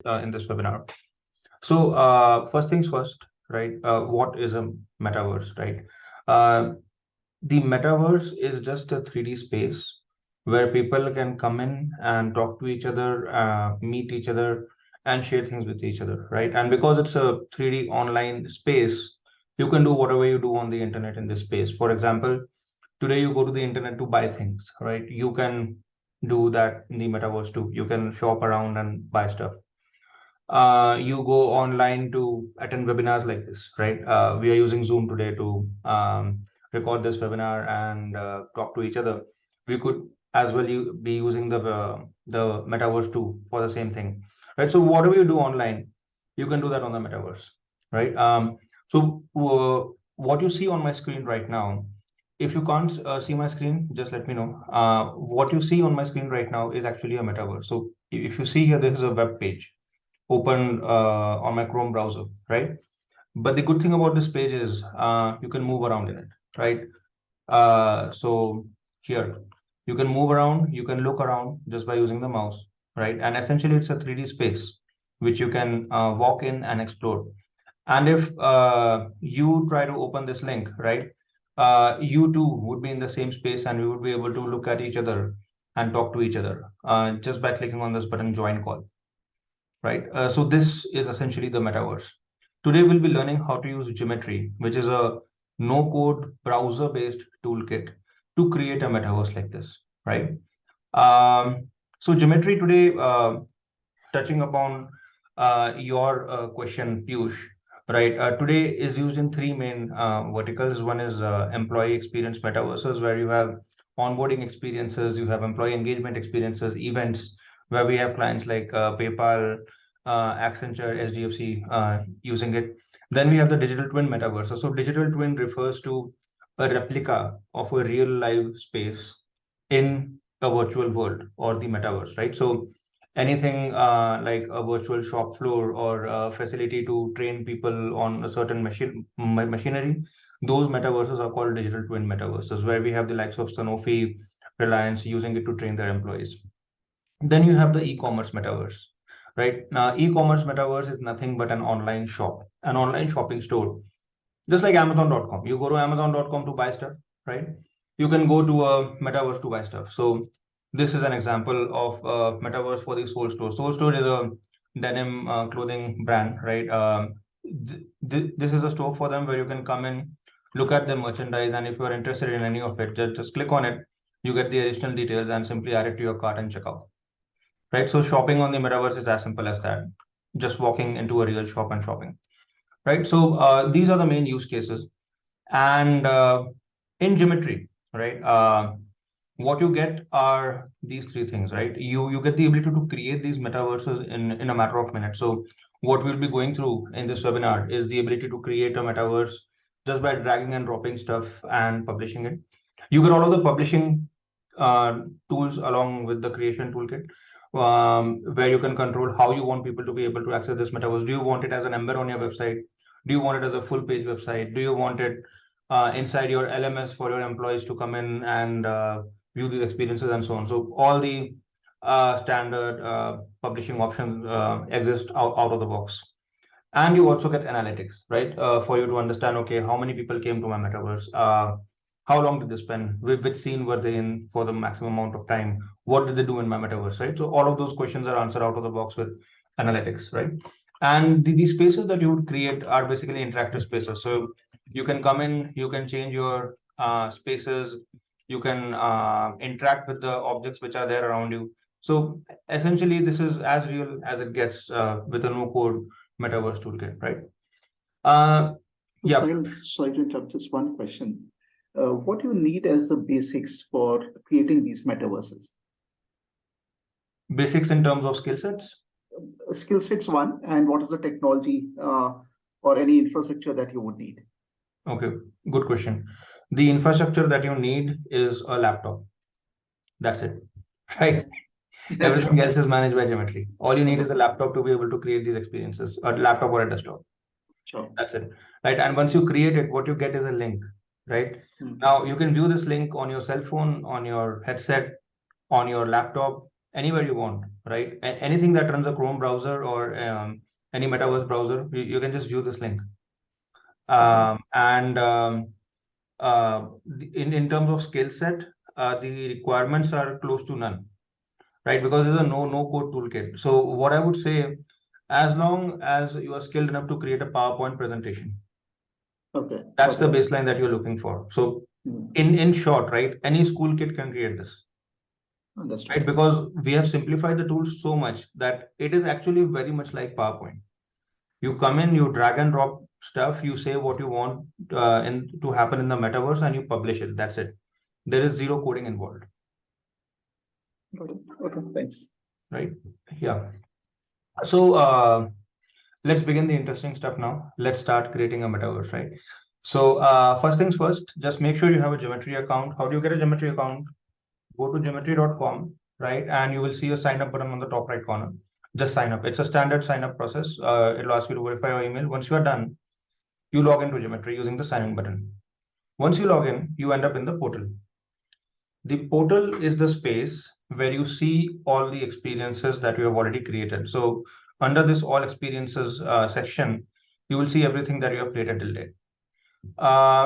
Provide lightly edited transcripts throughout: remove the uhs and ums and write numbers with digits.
in this webinar. So first things first, right? What is a metaverse, right? Uh, the metaverse is just a 3D space where people can come in and talk to each other, meet each other, and share things with each other, right? And because it's a 3D online space, you can do whatever you do on the internet in this space. For example, today you go to the internet to buy things, right? You can do that in the metaverse too. You can shop around and buy stuff. You go online to attend webinars like this, right? We are using Zoom today to record this webinar and talk to each other. We could as well be using the metaverse too for the same thing, right? So whatever you do online, you can do that on the metaverse, right? What you see on my screen right now, if you can't see my screen, just let me know. What you see on my screen right now is actually a metaverse. So if you see here, this is a web page open on my Chrome browser, right? But the good thing about this page is you can move around in it, right? So here, you can move around, you can look around just by using the mouse, right? And essentially, it's a 3D space which you can walk in and explore. And if you try to open this link, right, you too would be in the same space and we would be able to look at each other and talk to each other just by clicking on this button, join call, right? So this is essentially the metaverse. Today we'll be learning how to use GMetri, which is a no-code browser-based toolkit to create a metaverse like this, right? So GMetri today, touching upon your question, Piyush, right? Today is used in three main verticals. One is employee experience metaverses, where you have onboarding experiences, you have employee engagement experiences, events, where we have clients like PayPal, Accenture, SDFC using it. Then we have the digital twin metaverse. So digital twin refers to a replica of a real live space in a virtual world or the metaverse, right? So anything like a virtual shop floor or a facility to train people on a certain machinery, those metaverses are called digital twin metaverses, where we have the likes of Sanofi, Reliance using it to train their employees. Then you have the e-commerce metaverse, right? Now, e-commerce metaverse is nothing but an online shop, an online shopping store, just like Amazon.com. You go to Amazon.com to buy stuff, right? You can go to a metaverse to buy stuff. So this is an example of metaverse for the Soul Store. Soul Store is a denim clothing brand, right? This is a store for them where you can come in, look at the merchandise, and if you are interested in any of it, just click on it. You get the additional details and simply add it to your cart and check out, right? So shopping on the metaverse is as simple as that. Just walking into a real shop and shopping, right? So these are the main use cases. And in GMetri, right, what you get are these three things, right? You get the ability to create these metaverses in a matter of minutes. So what we'll be going through in this webinar is the ability to create a metaverse just by dragging and dropping stuff and publishing it. You get all of the publishing tools along with the creation toolkit, where you can control how you want people to be able to access this metaverse. Do you want it as an embed on your website? Do you want it as a full page website? Do you want it inside your LMS for your employees to come in and view these experiences and so on? So all the standard publishing options exist out of the box. And you also get analytics, right? For you to understand, okay, how many people came to my metaverse? How long did they spend? Which scene were they in for the maximum amount of time? What did they do in my metaverse, right? So all of those questions are answered out of the box with analytics, right? And the spaces that you would create are basically interactive spaces. So you can come in, you can change your spaces, you can interact with the objects which are there around you. So essentially, this is as real as it gets with a no-code metaverse toolkit, right? Uh, yeah, Sorry to interrupt, just one question. What do you need as the basics for creating these metaverses? basics in terms of skill sets. Skill sets one, and what is the technology or any infrastructure that you would need? Okay, good question. The infrastructure that you need is a laptop. That's it, right? Everything else is managed by GMetri. All you need is a laptop to be able to create these experiences, a laptop or a desktop. Sure. That's it, right? And once you create it, what you get is a link, right? Now you can view this link on your cell phone, on your headset, on your laptop, anywhere you want, right? Anything that runs a Chrome browser or any metaverse browser, you can just view this link. And in terms of skill set, the requirements are close to none, right? Because there's a no code toolkit. So what I would say, as long as you are skilled enough to create a PowerPoint presentation, that's the baseline that you're looking for. So in short, right, any school kid can create this. Right, because we have simplified the tools so much that it is actually very much like PowerPoint. You come in, you drag and drop stuff, you say what you want to happen in the metaverse, and you publish it. That's it. There is zero coding involved. Got it. Okay, thanks. Right? Yeah. So let's begin the interesting stuff now. Let's start creating a metaverse, right? So first things first, just make sure you have a GMetri account. How do you get a GMetri account? Go to GMetri.com, right? And you will see a sign up button on the top right corner. Just sign up. It's a standard sign up process. It'll ask you to verify your email. Once you are done, you log into GMetri using the sign in button. Once you log in, you end up in the portal. The portal is the space where you see all the experiences that you have already created. So under this all experiences section, you will see everything that you have created till date.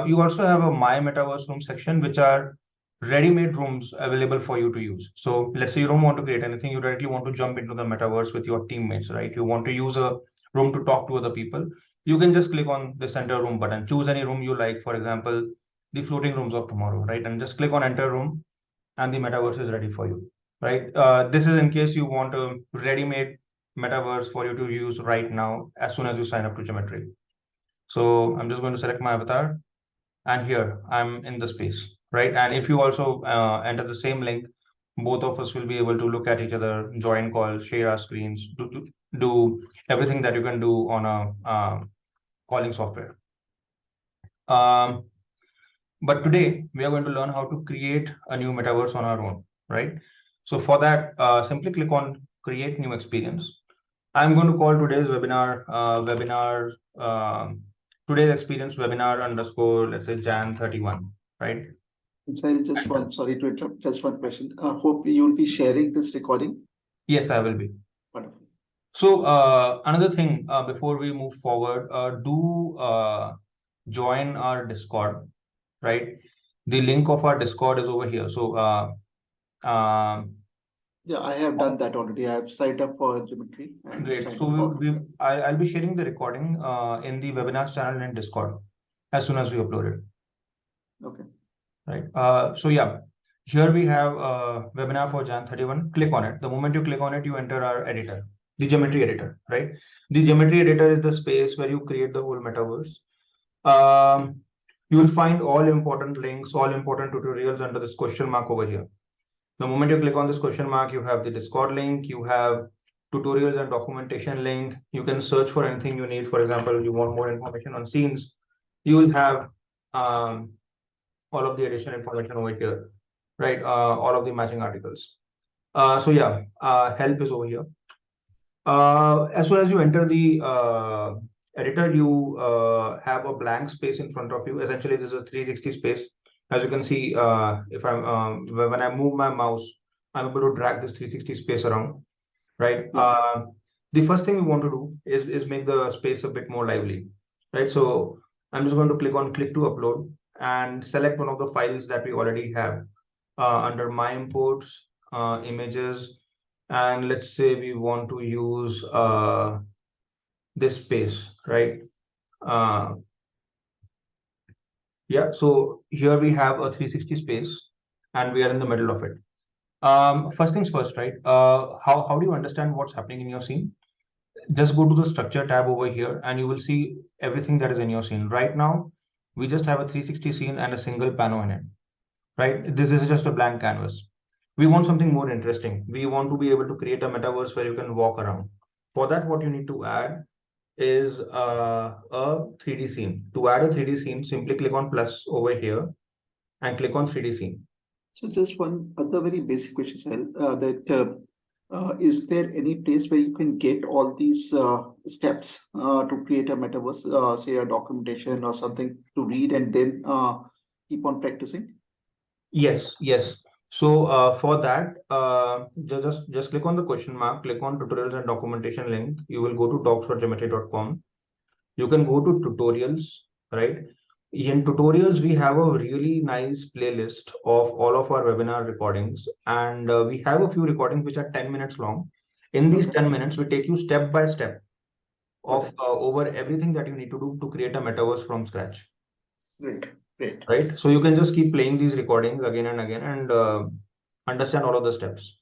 You also have a My Metaverse Room section, which are ready-made rooms available for you to use. So let's say you don't want to create anything, you directly want to jump into the metaverse with your teammates, right? You want to use a room to talk to other people. You can just click on the enter room button, choose any room you like, for example, the floating rooms of tomorrow, right? And just click on enter room and the metaverse is ready for you, right? This is in case you want a ready-made metaverse for you to use right now as soon as you sign up to GMetri. So I'm just going to select my avatar and here I'm in the space, right? And if you also enter the same link, both of us will be able to look at each other, join calls, share our screens, do everything that you can do on a calling software. But today we are going to learn how to create a new metaverse on our own, right? So for that, simply click on create new experience. I'm going to call today's webinar today's experience webinar underscore, let's say Jan 31, right? Just one, sorry to interrupt, just one question. Hope you'll be sharing this recording. Yes, I will be. Wonderful. So another thing before we move forward, do join our Discord, right? The link of our Discord is over here. So yeah, I have done that already. I have signed up for GMetri. Great. So I'll be sharing the recording in the webinars channel in Discord as soon as we upload it. Okay. Right. So yeah, here we have a webinar for Jan 31. Click on it. The moment you click on it, you enter our editor, the GMetri editor, right? The GMetri editor is the space where you create the whole metaverse. You will find all important links, all important tutorials under this question mark over here. The moment you click on this question mark, you have the Discord link, you have tutorials and documentation link. You can search for anything you need. For example, you want more information on scenes, you will have all of the additional information over here, right? All of the matching articles. So yeah, help is over here. As soon as you enter the editor, you have a blank space in front of you. Essentially, this is a 360 space. As you can see, if I'm when I move my mouse, I'm able to drag this 360 space around, right? The first thing we want to do is make the space a bit more lively, right? So I'm just going to click on click to upload and select one of the files that we already have under my imports, images, and let's say we want to use this space, right? Yeah, so here we have a 360 space and we are in the middle of it. First things first, right? How do you understand what's happening in your scene? Just go to the structure tab over here and you will see everything that is in your scene. Right now, we just have a 360 scene and a single pano in it, right? This is just a blank canvas. We want something more interesting. We want to be able to create a metaverse where you can walk around. For that, what you need to add is a 3D scene. To add a 3D scene, simply click on plus over here and click on 3D scene. So just one other very basic question, Sahil, is there any place where you can get all these steps to create a metaverse, say a documentation or something to read and then keep on practicing? Yes, yes. So for that, just click on the question mark, click on tutorials and documentation link. You will go to docs.geometry.com. You can go to tutorials, right? In tutorials, we have a really nice playlist of all of our webinar recordings, and we have a few recordings which are 10 minutes long. In these Okay. 10 minutes, we take you step by step of Okay. over everything that you need to do to create a metaverse from scratch, Great. Great. right? So you can just keep playing these recordings again and again and understand all of the steps,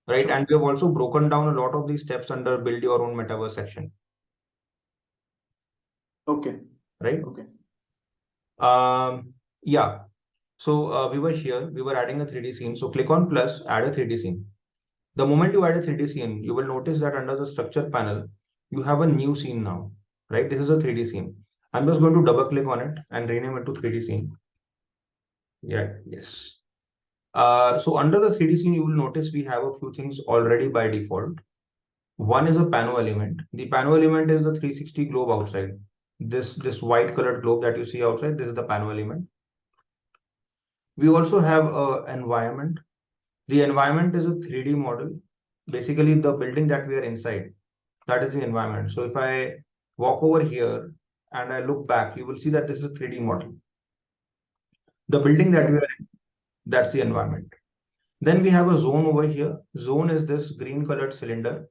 right? Sure. And we have also broken down a lot of these steps under build your own metaverse section, Okay. right? Okay. Yeah. So we were here, we were adding a 3D scene. So click on plus, add a 3D scene. The moment you add a 3D scene, you will notice that under the structure panel, you have a new scene now, right? This is a 3D scene. I'm just going to double click on it and rename it to 3D scene. Yeah, yes. So under the 3D scene, you will notice we have a few things already by default. One is a pano element. The pano element is the 360 globe outside. This white colored globe that you see outside, this is the pano element. We also have a environment. The environment is a 3D model. Basically, the building that we are inside, that is the environment. So if I walk over here and I look back, you will see that this is a 3D model. The building that Yeah. we are in, that's the environment. Then we have a zone over here. Zone is this green colored cylinder.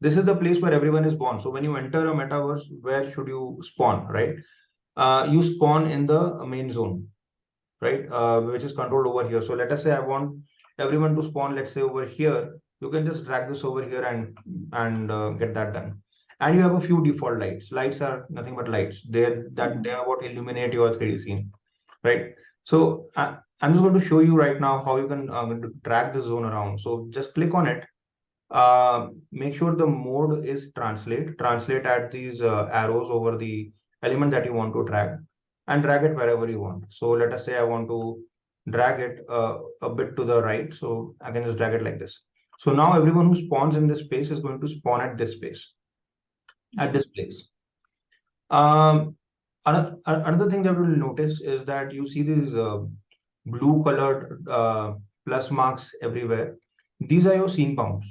This is the place where everyone is born. So when you enter a metaverse, where should you spawn, right? You spawn in the main zone, right? Which is controlled over here. So let us say I want everyone to spawn, let's say over here. You can just drag this over here and get that done. And you have a few default lights. Lights are nothing but lights. They are what illuminate your 3D scene, right? So I'm just going to show you right now how you can drag the zone around. So just click on it. Make sure the mode is translate. Translate at these arrows over the element that you want to drag and drag it wherever you want. So let us say I want to drag it a bit to the right. So I can just drag it like this. So now everyone who spawns in this space is going to spawn at this space, at this place. Um, another thing that we'll notice is that you see these blue colored plus marks everywhere. These are your scene bounds.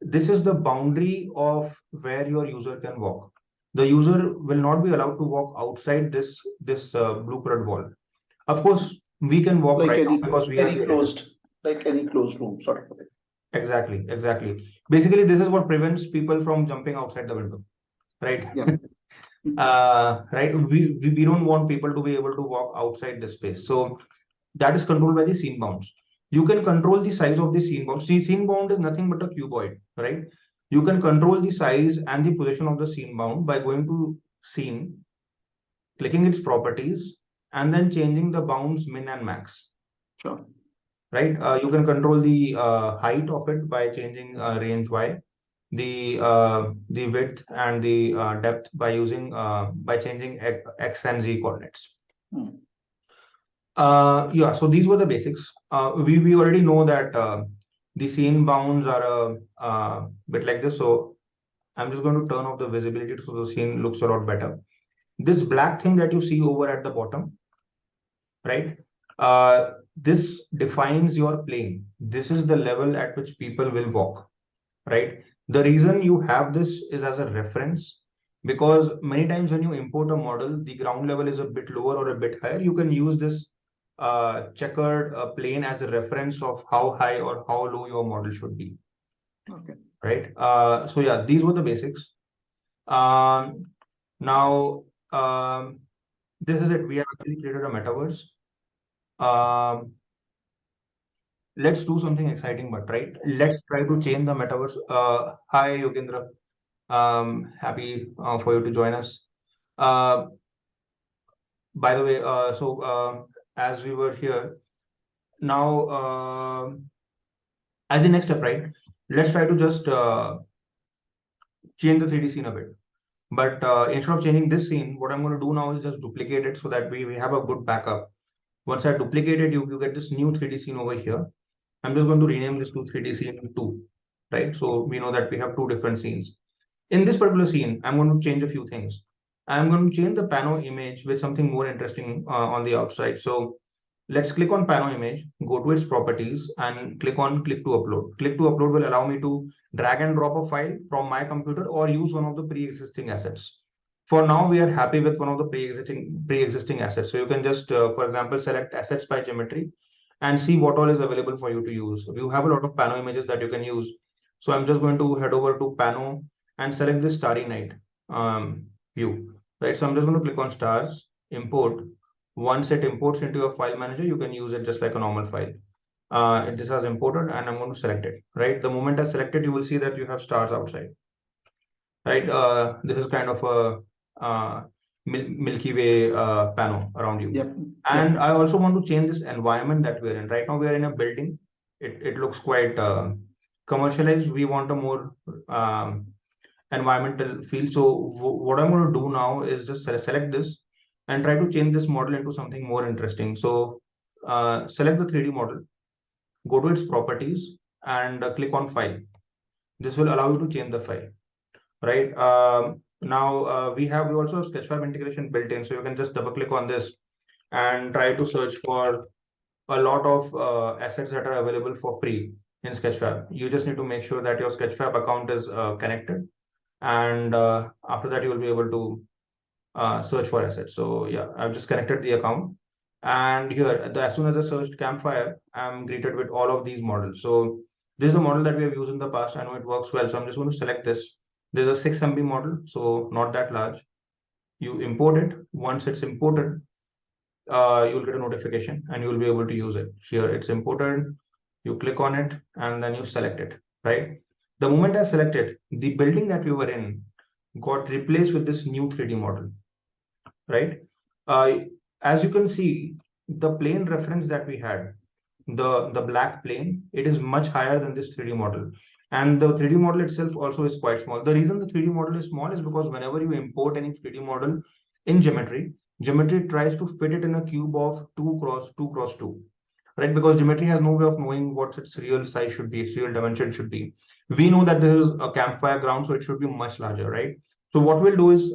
This is the boundary of where your user can walk. The user will not be allowed to walk outside this blue colored wall. Of course, we can walk Like right now because we are any here. closed, like any closed room sort of a thing. Exactly, exactly. Basically, this is what prevents people from jumping outside the window, right? Yeah. Right. We don't want people to be able to walk outside the space. So that is controlled by the scene bounds. You can control the size of the scene bound. See, scene bound is nothing but a cuboid, right? You can control the size and the position of the scene bound by going to scene, clicking its properties, and then changing the bounds min and max, Sure. right? You can control the height of it by changing range Y, the width and the depth by using by changing X and Z coordinates. Hmm. Yeah, so these were the basics. We already know that the scene bounds are a bit like this. So I'm just going to turn off the visibility so the scene looks a lot better. This black thing that you see over at the bottom, right? This defines your plane. This is the level at which people will walk, right? The reason you have this is as a reference because many times when you import a model, the ground level is a bit lower or a bit higher. You can use this checkered plane as a reference of how high or how low your model should be, Okay. right? So yeah, these were the basics. Um, now, this is it. We have actually created a metaverse. Um, let's do something exciting, but right, let's try to change the metaverse. Hi, Yogendra. Happy for you to join us. Uh, by the way, as we were here now, as the next step, right? Let's try to just change the 3D scene a bit. But instead of changing this scene, what I'm going to do now is just duplicate it so that we have a good backup. Once I duplicate it, you get this new 3D scene over here. I'm just going to rename this to 3D scene 2, right? So we know that we have two different scenes. In this particular scene, I'm going to change a few things. I'm going to change the pano image with something more interesting on the outside. So Let's click on Pano image, go to its properties and click on click to upload. Click to upload will allow me to drag and drop a file from my computer or use one of the pre-existing assets. For now, we are happy with one of the pre-existing assets. So you can just, for example, select assets by GMetri and see what all is available for you to use. You have a lot of Pano images that you can use. So I'm just going to head over to Pano and select this Starry Night view. Right. So I'm just going to click on stars, import. Once it imports into your file manager, you can use it just like a normal file. This has imported and I'm going to select it. Right. The moment I select it, you will see that you have stars outside. Right. This is kind of a Milky Way panel around you. Yep. And Yep. I also want to change this environment that we're in. Right now, we are in a building. It looks quite commercialized. We want a more environmental feel. So what I'm going to do now is just select this and try to change this model into something more interesting. So select the 3D model, go to its properties and click on file. This will allow you to change the file, right? Now we also have Sketchfab integration built in. So you can just double click on this and try to search for a lot of assets that are available for free in Sketchfab. You just need to make sure that your Sketchfab account is connected. And after that, you will be able to search for assets. So yeah, I've just connected the account. And here, as soon as I searched Campfire, I'm greeted with all of these models. So this is a model that we have used in the past. I know it works well. So I'm just going to select this. There's a 6 MB model, so not that large. You import it. Once it's imported, you'll get a notification and you'll be able to use it. Here it's imported. You click on it and then you select it, right? The moment I select it, the building that we were in got replaced with this new 3D model, right? Uh, as you can see, the plane reference that we had, the black plane, it is much higher than this 3D model. And the 3D model itself also is quite small. The reason the 3D model is small is because whenever you import any 3D model in GMetri, GMetri tries to fit it in a cube of 2 cross 2 cross 2, right? Because GMetri has no way of knowing what its real size should be, its real dimension should be. We know that this is a campfire ground, so it should be much larger, right? So what we'll do is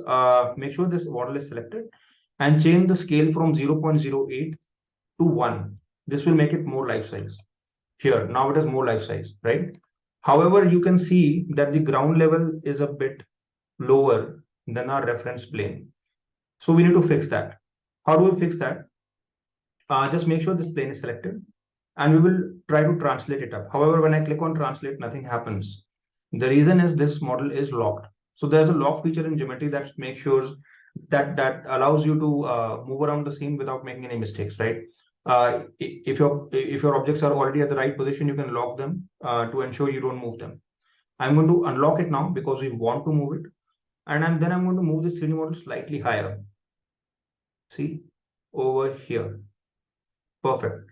make sure this model is selected and change the scale from 0.08 to 1. This will make it more life size. Here, now it is more life size, right? However, you can see that the ground level is a bit lower than our reference plane. So we need to fix that. How do we fix that? Just make sure this plane is selected and we will try to translate it up. However, when I click on translate, nothing happens. The reason is this model is locked. So there's a lock feature in GMetri that makes sure that allows you to move around the scene without making any mistakes, right? If your objects are already at the right position, you can lock them to ensure you don't move them. I'm going to unlock it now because we want to move it. And then I'm going to move this 3D model slightly higher. See, over here. Perfect.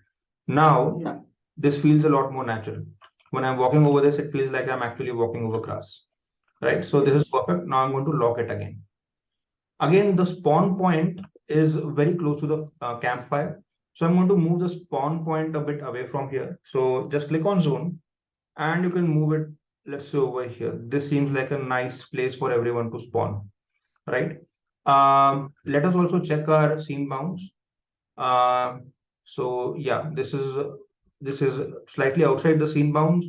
Now, Yeah. this feels a lot more natural. When I'm walking over this, it feels like I'm actually walking over grass, right? So this is Yes. perfect. Now I'm going to lock it again. Again, the spawn point is very close to the campfire. So I'm going to move the spawn point a bit away from here. So just click on zone and you can move it, let's say over here. This seems like a nice place for everyone to spawn, right? Let us also check our scene bounds. So yeah, this is slightly outside the scene bounds.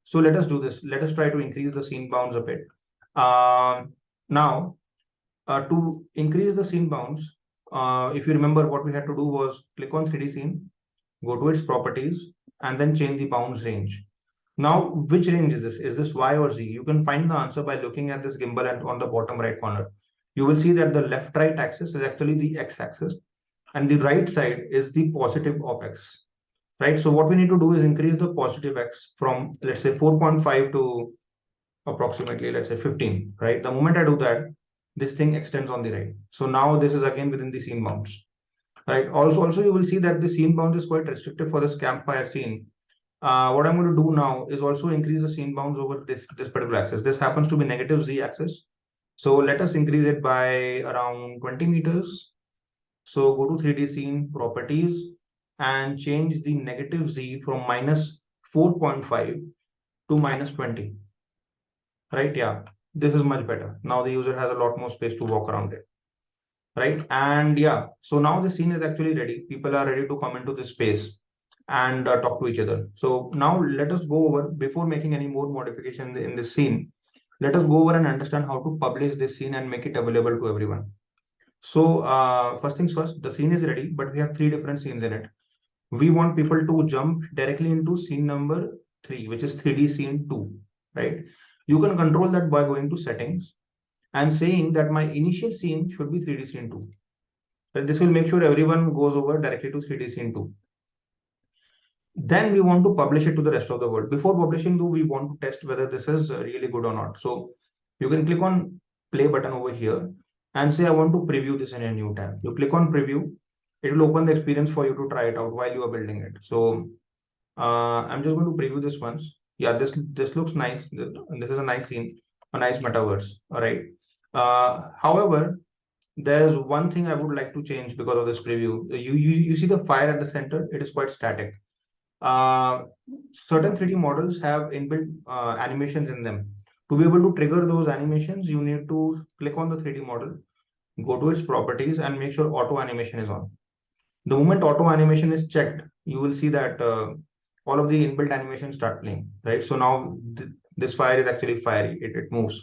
So let us do this. Let us try to increase the scene bounds a bit. Now, to increase the scene bounds, if you remember what we had to do was click on 3D scene, go to its properties, and then change the bounds range. Now, which range is this? Is this Y or Z? You can find the answer by looking at this gimbal on the bottom right corner. You will see that the left right axis is actually the X axis and the right side is the positive of X, right? So what we need to do is increase the positive X from, let's say 4.5 to approximately, let's say 15, right? The moment I do that, this thing extends on the right. So now this is again within the scene bounds, right? Also you will see that the scene bound is quite restrictive for this campfire scene. What I'm going to do now is also increase the scene bounds over this particular axis. This happens to be negative Z axis. So let us increase it by around 20 meters. So go to 3D scene properties and change the negative Z from minus 4.5 to minus 20. Right? Yeah, this is much better. Now the user has a lot more space to walk around it. right? And yeah, so now the scene is actually ready. People are ready to come into this space and talk to each other. So now let us go over, before making any more modifications in this scene, let us go over and understand how to publish this scene and make it available to everyone. So first things first, the scene is ready, but we have three different scenes in it. We want people to jump directly into scene number 3, which is 3D scene 2, right? You can control that by going to settings and saying that my initial scene should be 3D scene 2. Right? This will make sure everyone goes over directly to 3D scene 2. Then we want to publish it to the rest of the world. Before publishing, though, we want to test whether this is really good or not. So you can click on play button over here and say, I want to preview this in a new tab. You click on preview. It will open the experience for you to try it out while you are building it. So I'm just going to preview this once. Yeah, this looks nice. This is a nice scene, a nice metaverse. All right. However, there's one thing I would like to change because of this preview. You see the fire at the center. It is quite static. Uh, Certain 3D models have inbuilt animations in them. To be able to trigger those animations, you need to click on the 3D model, go to its properties, and make sure auto animation is on. The moment auto animation is checked, you will see that all of the inbuilt animations start playing, right? So now this fire is actually fiery, it moves.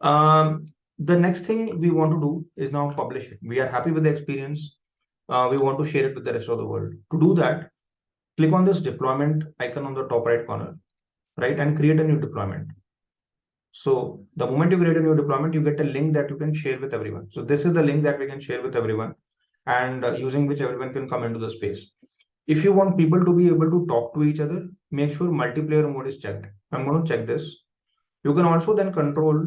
The next thing we want to do is now publish it. We are happy with the experience. We want to share it with the rest of the world. To do that, click on this deployment icon on the top right corner, right, and create a new deployment. So the moment you create a new deployment, you get a link that you can share with everyone. So this is the link that we can share with everyone, and using which everyone can come into the space. If you want people to be able to talk to each other, make sure multiplayer mode is checked. I'm going to check this. You can also then control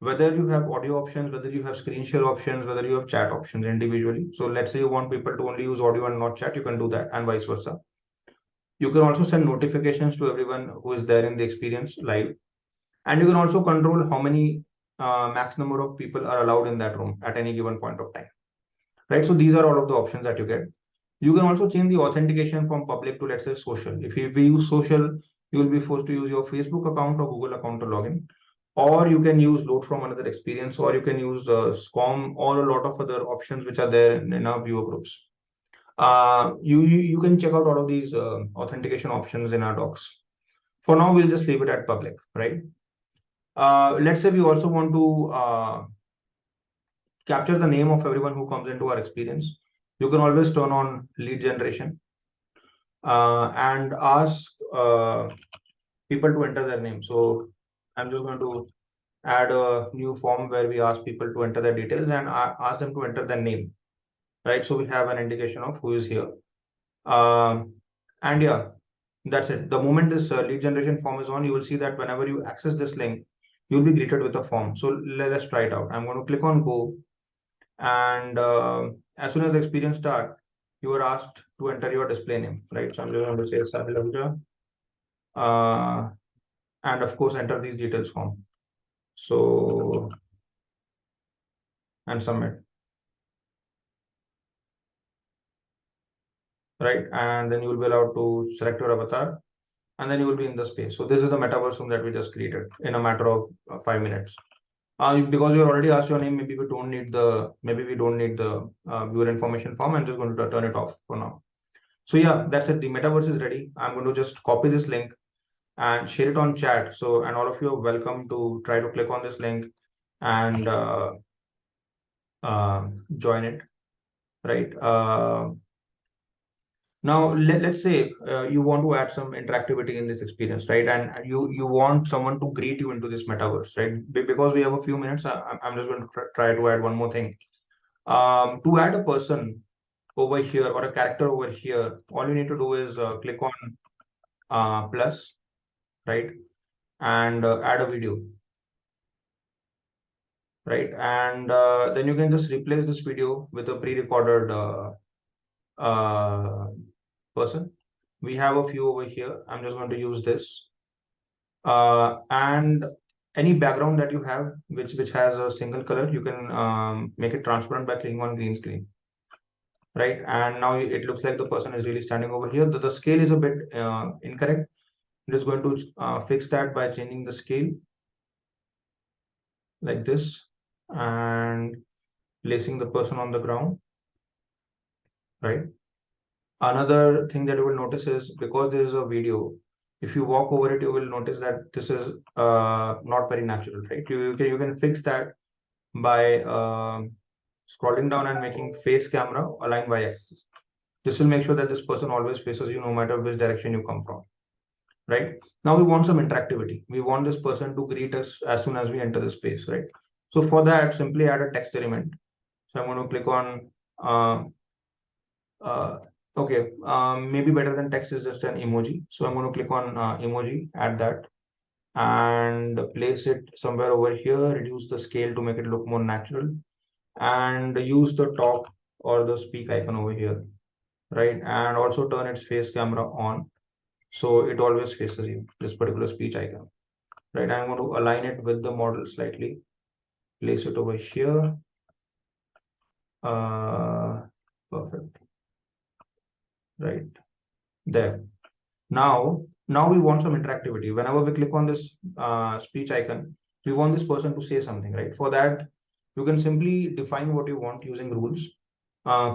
whether you have audio options, whether you have screen share options, whether you have chat options individually. So let's say you want people to only use audio and not chat, you can do that, and vice versa. You can also send notifications to everyone who is there in the experience live. And you can also control how many max number of people are allowed in that room at any given point of time. Right. So these are all of the options that you get. You can also change the authentication from public to, let's say, social. If you use social, you will be forced to use your Facebook account or Google account to log in. Or you can use load from another experience, or you can use SCOM, or a lot of other options which are there in our viewer groups. You can check out all of these authentication options in our docs. For now, we'll just leave it at public, right? Let's say we also want to capture the name of everyone who comes into our experience. You can always turn on lead generation and ask people to enter their name. So I'm just going to add a new form where we ask people to enter their details and ask them to enter their name, right? So we have an indication of who is here. And yeah, that's it. The moment this lead generation form is on, you will see that whenever you access this link, you'll be greeted with a form. So let's try it out. I'm going to click on go. And as soon as the experience starts, you are asked to enter your display name, right? So I'm just going to say Sahil Ahuja, and of course, enter these details form. So, and submit, right? And then you will be allowed to select your avatar, and then you will be in the space. So this is the metaverse room that we just created in a matter of 5 minutes. Because you already asked your name, maybe we don't need the viewer information form. I'm just going to turn it off for now. So yeah, that's it. The metaverse is ready. I'm going to just copy this link and share it on chat. So, and all of you are welcome to try to click on this link and join it, right? Now, let's say you want to add some interactivity in this experience, right? And you want someone to greet you into this metaverse, right? Because we have a few minutes, I'm just going to try to add one more thing. To add a person over here or a character over here, all you need to do is click on plus, right? And add a video, right? And then you can just replace this video with a pre-recorded uh, person. We have a few over here. I'm just going to use this. And any background that you have, which has a single color, you can make it transparent by clicking on green screen, right? And now it looks like the person is really standing over here. The scale is a bit incorrect. I'm just going to fix that by changing the scale like this. And placing the person on the ground, right? Another thing that you will notice is because this is a video, if you walk over it, you will notice that this is not very natural, right? You can fix that by scrolling down and making face camera align y-axis. This will make sure that this person always faces you no matter which direction you come from, right? Now we want some interactivity. We want this person to greet us as soon as we enter the space, right? So for that, simply add a text element. So I'm going to click on uh, uh, okay, maybe better than text is just an emoji. So I'm going to click on emoji, add that, and place it somewhere over here, reduce the scale to make it look more natural, and use the talk or the speak icon over here, right? And also turn its face camera on, so it always faces you, this particular speech icon, right? I'm going to align it with the model slightly, place it over here. Perfect, right there. Now we want some interactivity. Whenever we click on this speech icon, we want this person to say something, right? For that, you can simply define what you want using rules.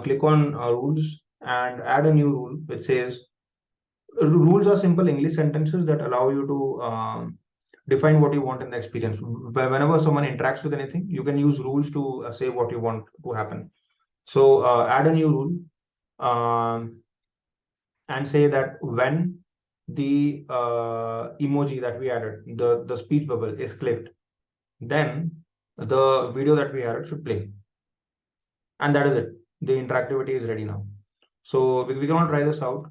Click on rules and add a new rule which says rules are simple English sentences that allow you to define what you want in the experience. Whenever someone interacts with anything, you can use rules to say what you want to happen. So add a new rule. And say that when the emoji that we added, the speech bubble is clicked, then the video that we added should play. And that is it. The interactivity is ready now. So we can all try this out.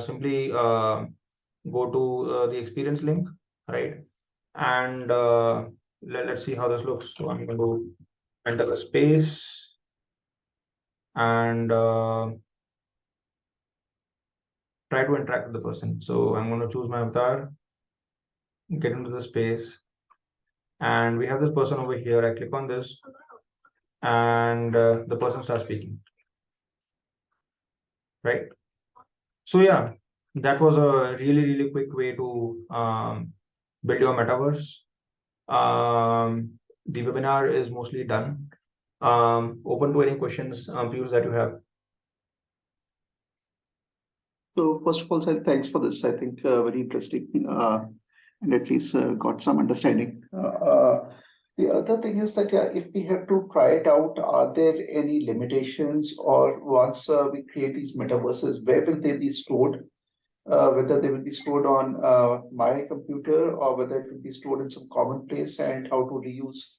Simply go to the experience link, right? And let's see how this looks. So I'm going to enter the space and try to interact with the person. So I'm going to choose my avatar, get into the space, and we have this person over here. I click on this, and the person starts speaking, right? So yeah, that was a really quick way to build your metaverse. The webinar is mostly done. Open to any questions, views that you have. So first of all, sir, thanks for this. I think very interesting, and at least got some understanding. The other thing is that if we have to try it out, are there any limitations, or once we create these metaverses, where will they be stored? Whether they will be stored on my computer or whether it will be stored in some common place, and how to reuse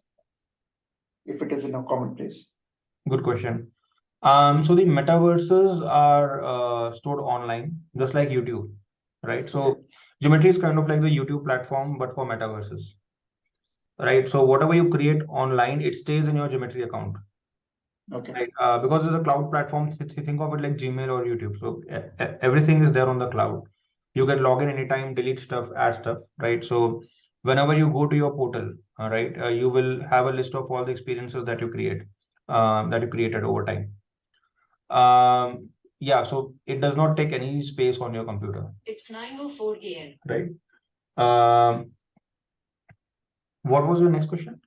if it is in a common place. Good question. So the metaverses are stored online, just like YouTube, right? So Geometry is kind of like the YouTube platform, but for metaverses, right? So whatever you create online, it stays in your Geometry account. Okay. Right. Because it's a cloud platform, think of it like Gmail or YouTube. So everything is there on the cloud. You can log in anytime, delete stuff, add stuff, right? So whenever you go to your portal, right, you will have a list of all the experiences that you create, that you created over time. Yeah, so it does not take any space on your computer. It's 9:04 a.m. Right. What was your next question?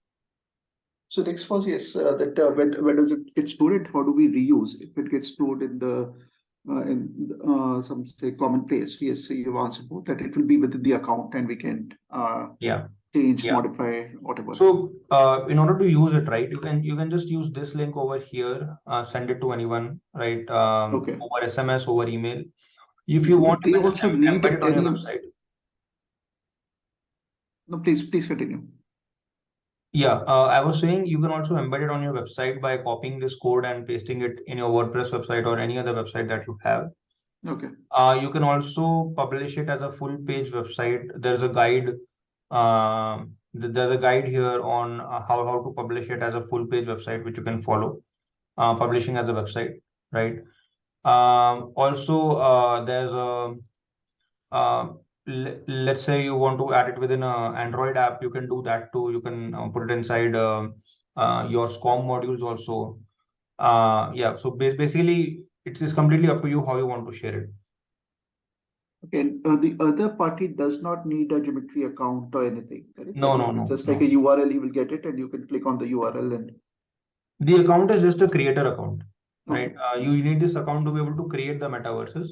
So next was yes, that when does it get stored? How do we reuse if it gets stored in the some say common place? Yes, so you've answered both that it will be within the account and we can Yeah. change, Yeah. modify, whatever. So in order to use it, right, you can just use this link over here, send it to anyone, right? Okay. Over SMS, over email. If you Do want, they you can just also need embed it on your any? website. No, please continue. Yeah, I was saying you can also embed it on your website by copying this code and pasting it in your WordPress website or any other website that you have. Okay. You can also publish it as a full page website. There's a guide. There's a guide here on how to publish it as a full page website, which you can follow. Publishing as a website, right? Also, there's a let's say you want to add it within a Android app, you can do that too. You can put it inside your SCOM modules also. Yeah, so basically it's completely up to you how you want to share it. Okay, the other party does not need a Geometry account or anything, correct? No, I no, mean, no, just no. like a URL, you will get it and you can click on the URL and. The account is just a creator account, right? You need this account to be able to create the metaverses.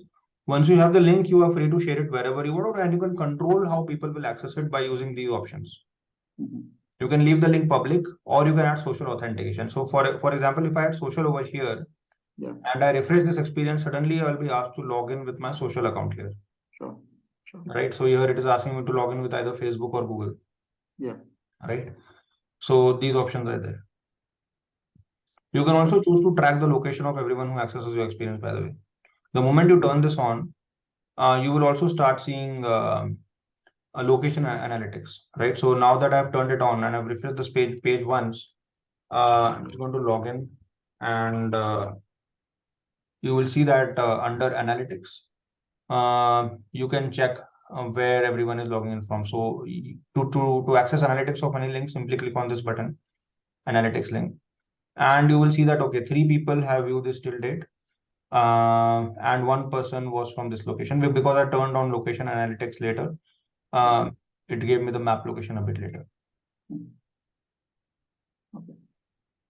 Once you have the link, you are free to share it wherever you want, and you can control how people will access it by using these options. You can leave the link public, or you can add social authentication. So for example, if I add social over here, and I refresh this experience, suddenly I'll be asked to log in with my social account here. Sure. Right. So here it is asking me to log in with either Facebook or Google. Yeah. Right. So these options are there. You can also choose to track the location of everyone who accesses your experience, by the way. The moment you turn this on, you will also start seeing a location analytics, right? So now that I've turned it on and I've refreshed this page once, I'm just going to log in, and you will see that under analytics, you can check where everyone is logging in from. So to access analytics of any link, simply click on this button, analytics link, and you will see that, okay, 3 people have viewed this till date, and 1 person was from this location. Because I turned on location analytics later, it gave me the map location a bit later.